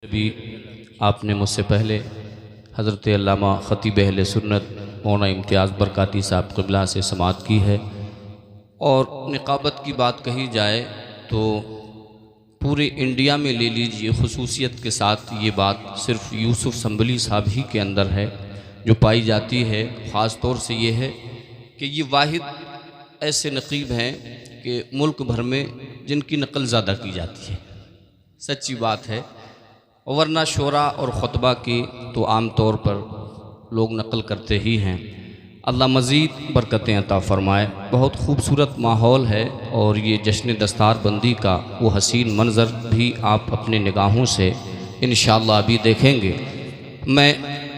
भी आपने मुझसे पहले हज़रत अल्लामा ख़तीब अहले सुन्नत मौलाना इम्तियाज़ बरकाती साहब क़िबला से समाअत की है। और निक़ाबत की बात कही जाए तो पूरे इंडिया में ले लीजिए, ख़ुसूसियत के साथ ये बात सिर्फ़ यूसुफ संभली साहब ही के अंदर है जो पाई जाती है। ख़ास तौर से ये है कि ये वाहिद ऐसे नक़ीब हैं कि मुल्क भर में जिनकी नकल ज़्यादा की जाती है, सच्ची बात है। वरना शोरा और ख़ुतबा की तो आम तौर पर लोग नकल करते ही हैं। अल्लाह मज़ीद बरकतें अता फ़रमाए। बहुत खूबसूरत माहौल है और ये जश्न दस्तार बंदी का वो हसीन मंज़र भी आप अपने निगाहों से इंशाअल्लाह अभी देखेंगे। मैं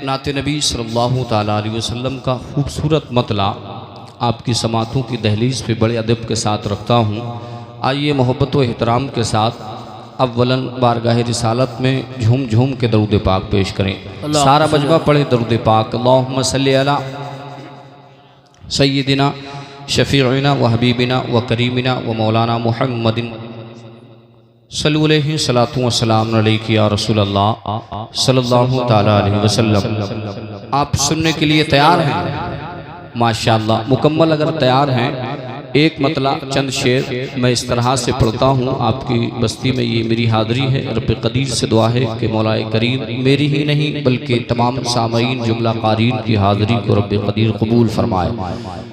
नाते नबी सल्लल्लाहु ताला अलैहि वसल्लम का खूबसूरत मतला आपकी समातों की दहलीज़ पे बड़े अदब के साथ रखता हूँ। आइए मोहब्बत व एहतराम के साथ अव्वलन बारगाह रिसालत में झूम झूम के दरूद पाक पेश करें। सारा मजमा पढ़े दरूद पाक। अल्लाहुम्मा सल्ली अला सय्यिदिना शफ़ीइना व हबीबिना व करीमिना व मौलाना मुहम्मदिन सल्लल्लाहु अलैहि सलातु व सलाम अलैका या रसूल अल्लाह सल्लल्लाहु ताला अलैहि वसल्लम। आप सुनने के लिए तैयार हैं? माशाअल्लाह मुकम्मल अगर तैयार हैं, एक मतला चंद शेर मैं इस तरह से पढ़ता हूँ। आपकी बस्ती में ये मेरी हाज़री है। रब क़दीर से दुआ है कि मौलाए करीम मेरी ही नहीं बल्कि तमाम सामईन जुमला क़ारीन की हाज़री को रब क़दीर कबूल फरमाए।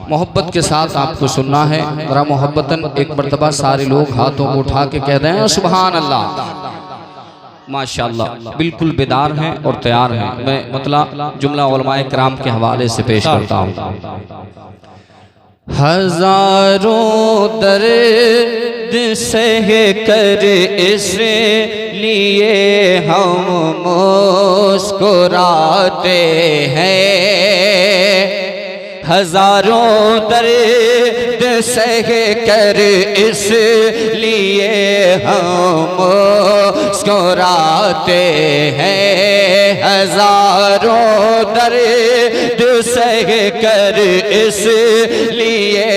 मोहब्बत के साथ आपको सुनना है। ज़रा मोहब्बतन एक मरतबा सारे लोग हाथों को उठा के कह दें सुबहान अल्लाह। माशाअल्लाह बिल्कुल बेदार हैं और तैयार हैं। मैं मतला जुमला उलमाए किराम के हवाले से पेश करता हूँ। हजारों दर्द सह कर इस लिए हम मुस्कुराते हैं। हजारों दर्द सह कर इस लिए हम मुस्कुराते हैं। हजारों दर्द सह कर इस लिए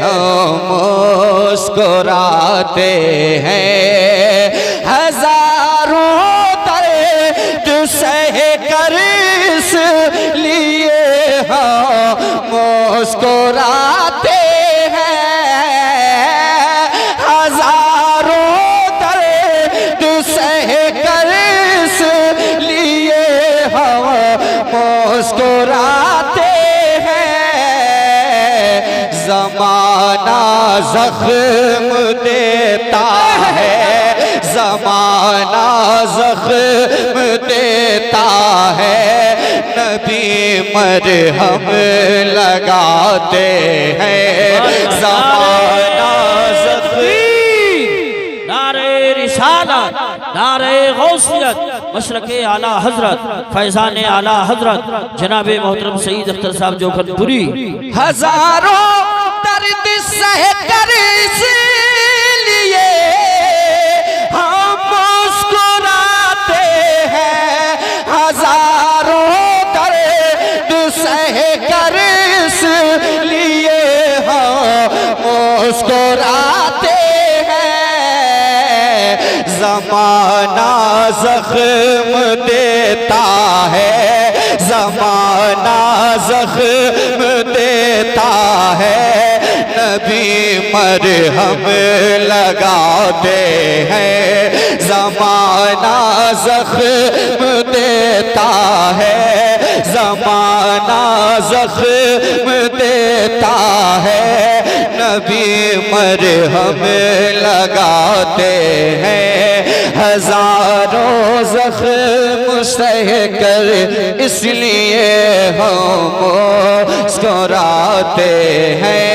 हम मुस्कुराते हैं। हजारों दर्द सह कर इस लिए हम मुस्कुराते हैं। हजारों दर्द सह कर इस लिए हम मुस्कुराते ज़माना ज़ख्म देता है, ज़माना ज़ख्म देता है। नबी मरहम लगाते हैं। ज़माना नारे रिसालत, नारे गौसियत, मशरक़े आला हजरत, फैज़ाने आला हजरत जनाबे मोहतरम सईद अख्तर साहब जोखनपुरी। हजारों दर्द सह कर इसलिए हम मुस्कुराते हैं। हजारों दर्द सह कर इसलिए हम मुस्कुराते हैं। ज़माना ज़ख्म देता है, ज़माना ज़ख्म देता है। नबी मरहम लगाते हैं। ज़माना ज़ख्म देता है, ज़माना ज़ख्म देता है। नबी मरहम लगाते हैं। हजारों ज़ख्म सह कर इसलिए हम मुस्कुराते हैं।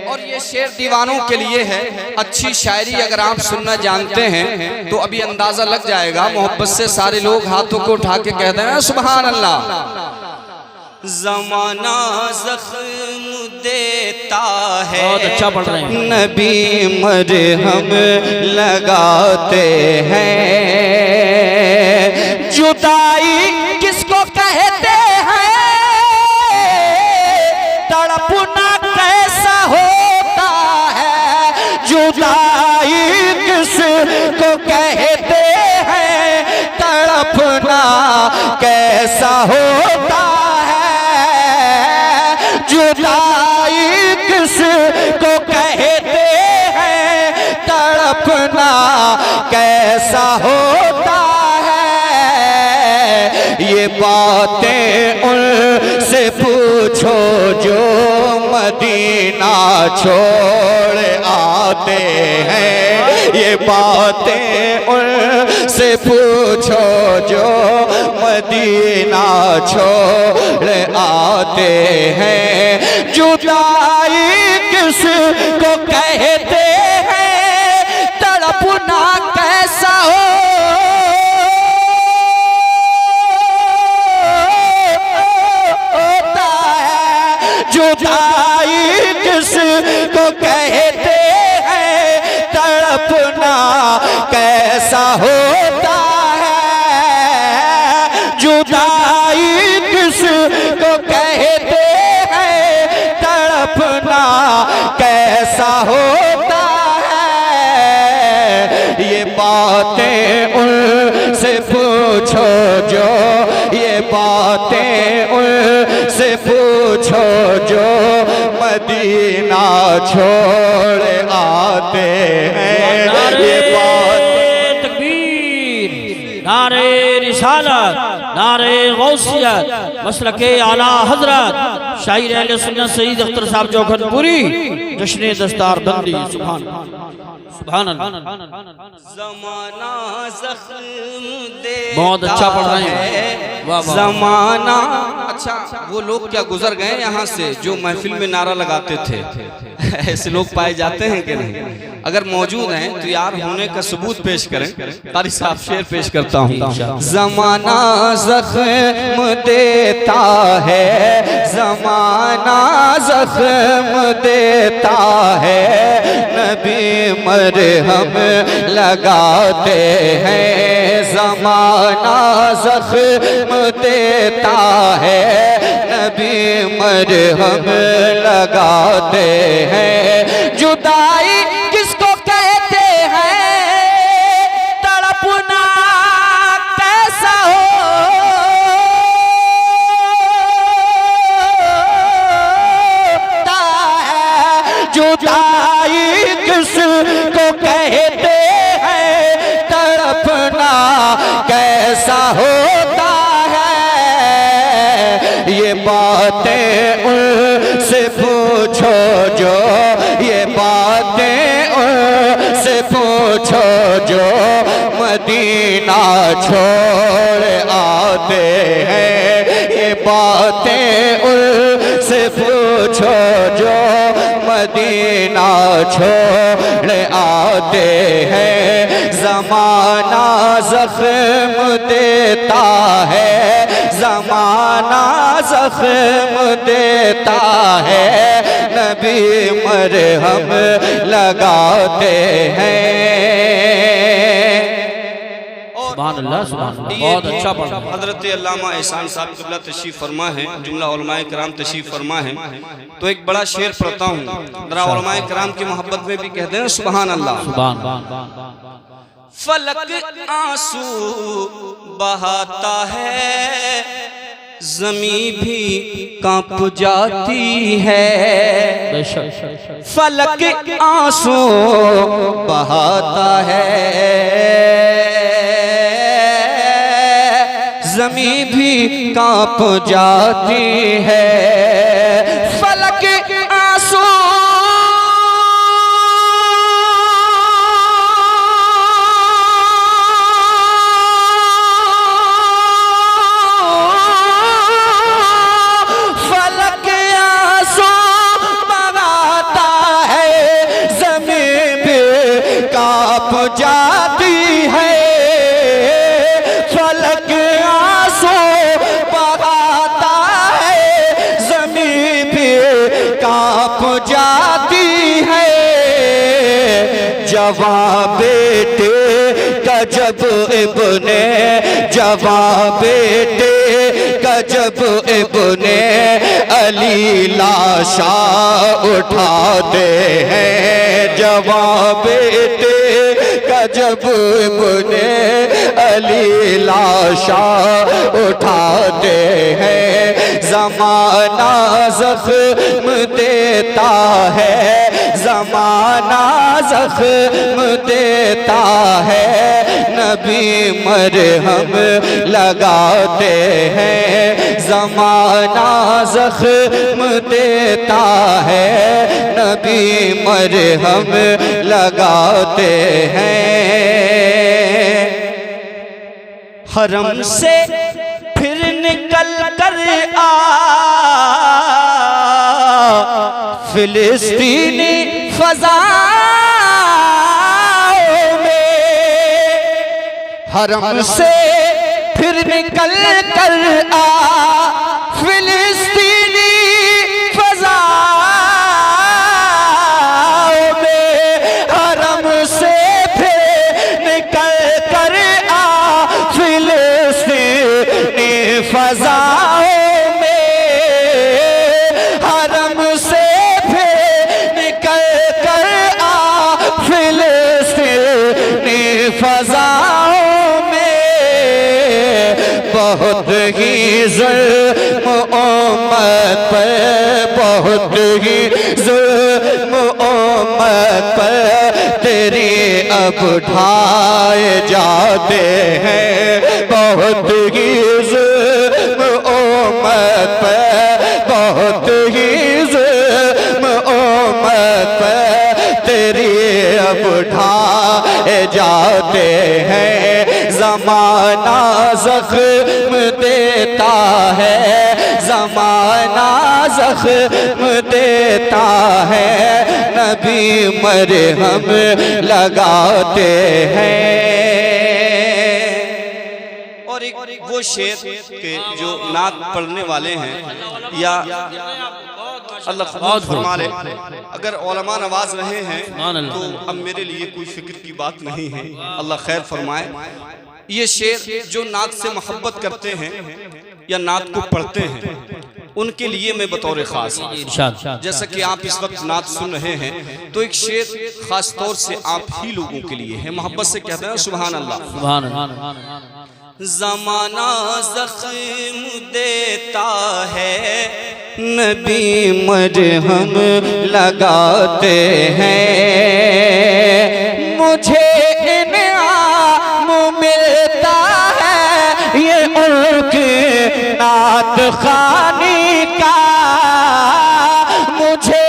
और ये शेर दीवानों के लिए है। अच्छी शायरी अगर आप सुनना जानते हैं तो अभी अंदाज़ा लग जाएगा। मोहब्बत से सारे लोग हाथों को उठा के कह देना सुभान अल्लाह। ज़माना ज़ख्म देता है, बहुत अच्छा पढ़ रहे हैं। नबी मरहम लगाते हैं। जुदाई किसको कहते हैं, तड़पना कैसा होता है। जुदाई किसको कहते कैसा होता है, जुदाई किस को कहते हैं, तड़पना कैसा होता है। ये बातें उनसे पूछो जो मदीना छोड़ आते हैं, ये बातें उनसे पूछो जो मदीना छोड़ आते हैं। जुदाई किस को कहते हैं, तड़पना कैसा होता है, जुदाई किस को कहते हैं, तड़पना कैसा होता है। जुदाई किस को कहते हैं, तड़पना कैसा होता है। ये बातें उनसे पूछो जो, ये बातें उनसे पूछो जो मदीना छोड़ आते हैं। ये बातें तकबीर, नारे रिसालत, नारे गौसियत, मसलके आला हजरत शायर अहले सुन्नत सईद अख्तर साहब जोखनपुरी, जश्न दस्तार बंदी। सुभान अल्लाह। ज़माना ज़ख्म देता बहुत अच्छा पढ़ रहे हैं, वाह वाह। ज़माना, अच्छा वो लोग क्या गुजर गए यहाँ से जो महफिल में नारा लगाते थे? ऐसे लोग पाए जाते हैं कि नहीं? अगर मौजूद हैं तो यार होने का सबूत पेश करें। कारी साहब शेर पेश करता हूँ। ज़माना ज़ख्म देता है, ज़माना ज़ख्म देता है, नबी मरहम लगाते हैं। ज़माना ज़ख्म देता है, नबी मरहम लगाते हैं। जुदाई किसको कहते हैं, तड़पना कैसा होता है। जुदाई किसको कहते हैं, तड़पना कैसा होता है। ये बातें उनसे पूछो जो, ये बातें उनसे पूछो जो मदीना छोड़ आते हैं। ये बातें उनसे पूछो जो मदीना छोड़ आते हैं। ज़माना ज़ख्म देता है, ज़माना ज़ख्म देता है, नबी मरहम लगाते हैं। सुभान अल्लाह, सुभान अल्लाह, बहुत अच्छा पढ़ा। हज़रत अल्लामा एहसान साहब क़िबला तशरीफ़ फरमा है, जुमला उलमाए किराम तशरीफ़ फरमा है। तो एक बड़ा शेर पढ़ता हूँ, जरा उलमाए किराम की मोहब्बत में भी कहते हैं सुभान अल्लाह। फलक आंसू बहाता है, ज़मीं भी कांप जाती है। फलक आंसू बहाता है, ज़मीं भी कांप जाती है। फलक आंसू जाती है। फलक आंसू बहाता है, ज़मीन भी कांप जाती है। जवां बेटे का जब इब्ने, जवां बेटे का जब इब्ने अली लाशा उठाते हैं। जवां बेटे का जब इब्ने अली लाशा उठाते हैं। ज़माना ज़ख्म देता है, ज़माना ज़ख्म देता है, नबी मरहम लगाते हैं। ज़माना ज़ख्म देता है, नबी मरहम लगाते हैं। हरम से फिर निकल कर आ फिलिस्तीनी फज़ाओं में, हरम से फिर निकल कर आ फिलिस्तीनी फज़ाओं में, हरम से फिर निकल कर आ फिलिस्तीनी फज़ाओं में, हरम से फिर निकल कर आ फिलिस्तीनी फज़ाओं में। बहुत ही ज़ुल्म उम्मत पर, बहुत ही ज़ुल्म उम्मत पर तेरी अब ढाए जाते हैं। बहुत ही ज़ुल्म उम्मत पर, बहुत ही ज़ुल्म उम्मत पर तेरी अब ढाए जाते हैं। ज़माना ज़ख्म देता है, ज़माना ज़ख्म देता है, नबी मरहम लगाते हैं। और एक वो शेर के जो नात पढ़ने वाले हैं या अल्लाह खुद फरमा ले, अगर उलमा नवाज रहे हैं तो अब मेरे लिए कोई फिक्र की बात नहीं है, अल्लाह खैर फरमाए। ये शेर जो नात से मोहब्बत करते हैं या नात को पढ़ते हैं उनके लिए मैं बतौर ख़ास, जैसा कि आप इस वक्त नात सुन रहे हैं, तो एक शेर ख़ास तौर से आप ही लोगों के लिए है। मोहब्बत से कहते हैं सुभान अल्लाह। सुभान अल्लाह। ज़माना ज़ख्म देता है, नबी मरहम लगाते हैं। मुझे इनाम मिलता है ये उनकी नात ख़ानी का, मुझे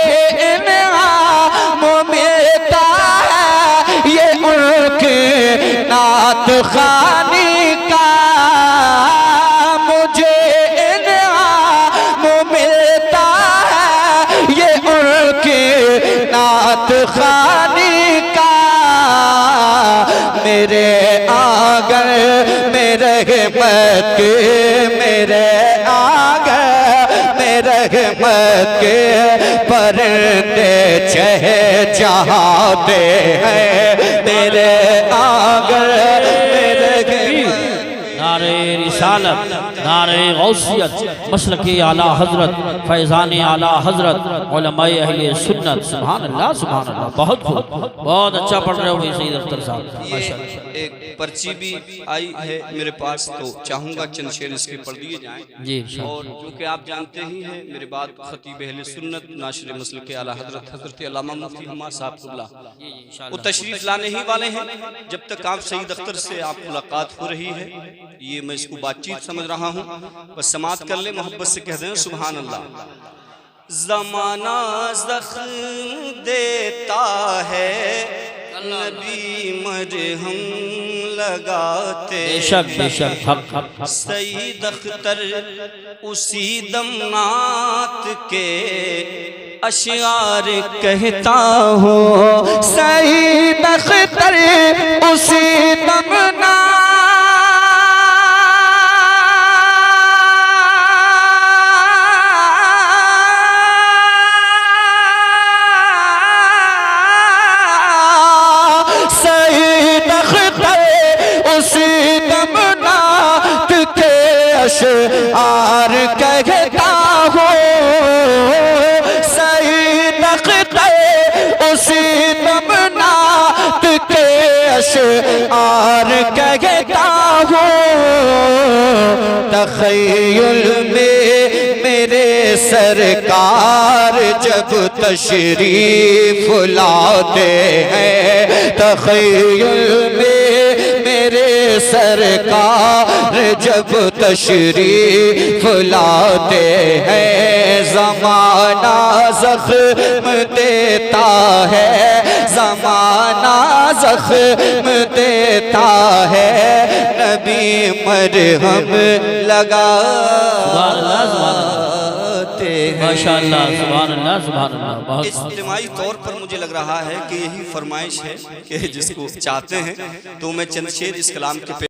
इनाम मिलता है ये उनकी नात ख़ानी का, मुझे इनाम मिलता है ये उनकी नात ख़ानी का। मेरे आंगन में रहमत के, मेरे आंगन में रहमत के परंदे चहचहाते हैं। मेरे आंगन में रहमत, नारे रिसालत, नारे गौसियत, मसलके आला हजरत, फैज़ाने आला हजरत, उलमाए अहले सुन्नत। सुभान अल्लाह, सुभान अल्लाह। बहुत खूब, बहुत अच्छा पढ़ रहे हो सईद अख्तर साहब, माशाअल्लाह। एक पर्ची भी आई है मेरे पास, तो चाहूँगा चंद शेर इसके पढ़ दिए जाएँ जी। और क्योंकि आप जानते ही हैं मेरे बाद खतीब अहले सुन्नत नाशिर मसलके आला हजरत हजरत अल्लामा मुफ्ती हम्मा साहब कुबला वो तशरीफ लाने ही वाले हैं। जब तक आप सईद अख्तर से आप मुलाकात हो रही है, ये मैं इसको बातचीत समझ रहा हूँ, बस समात कर ले, मोहब्बत से कह दें सुभान अल्लाह। ज़माना ज़ख्म देता है, नबी मरहम लगाते, बेशक बेशक, हक हक। सईद अख्तर उसी दम नात के अशआर कहता हूँ, सईद अख्तर उसी दम नात अशआर कहता हूँ, सईद अख्तर उसी दम नात के अशआर कहता तख़य्युल में मेरे सरकार जब तशरीफ लाते हैं, तख़य्युल में मेरे सरकार जब तशरीफ लाते हैं, ज़माना ज़ख्म देता है, ज़माना ज़ख्म देता है, नबी मरहम लगाते हैं। माशाअल्लाह, सुभान अल्लाह, सुभान अल्लाह। बहुत इज्तिमाई तौर पर मुझे लग रहा है कि यही फरमाइश है कि जिसको चाहते हैं तो मैं चंद शेर इस कलाम के